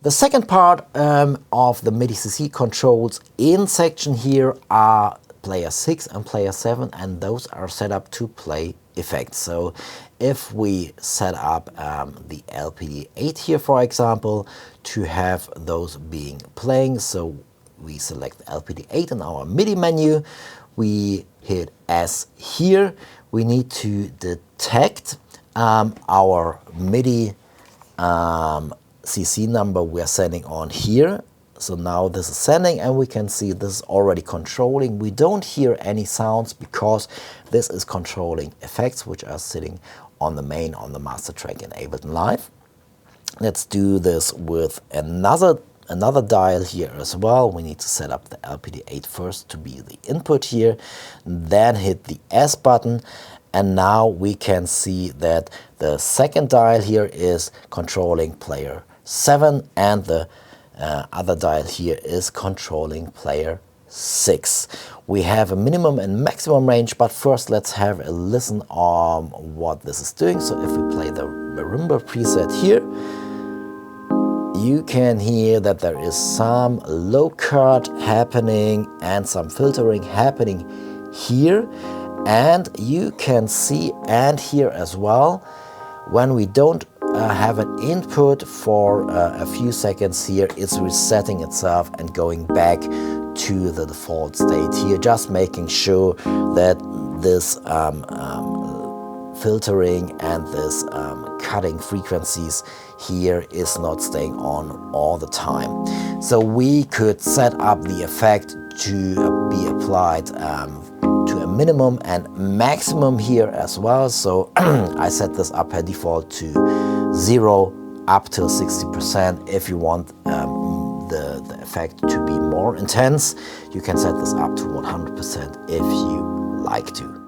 The second part of the MIDI CC controls in section here are player 6 and player 7, and those are set up to play effects. So if we set up the LPD8 here, for example, to have those being playing, so we select LPD8 in our MIDI menu, we hit S here, we need to detect our MIDI CC number we are sending on here. So now this is sending, and we can see this is already controlling. We don't hear any sounds because this is controlling effects which are sitting on the master track in Ableton Live. Let's do this with another dial here as well. We need to set up the LPD8 first to be the input here, then hit the S button. And now we can see that the second dial here is controlling player 7, and the other dial here is controlling player 6. We have a minimum and maximum range, but first let's have a listen on what this is doing. So if we play the marimba preset here, you can hear that there is some low cut happening and some filtering happening here. And you can see and hear as well, when we don't have an input for a few seconds here, it's resetting itself and going back to the default state here, just making sure that this filtering and this cutting frequencies here is not staying on all the time. So we could set up the effect to be applied to a minimum and maximum here as well. So I set this up by default to 0 up to 60%. If you want the effect to be more intense, you can set this up to 100% if you like to.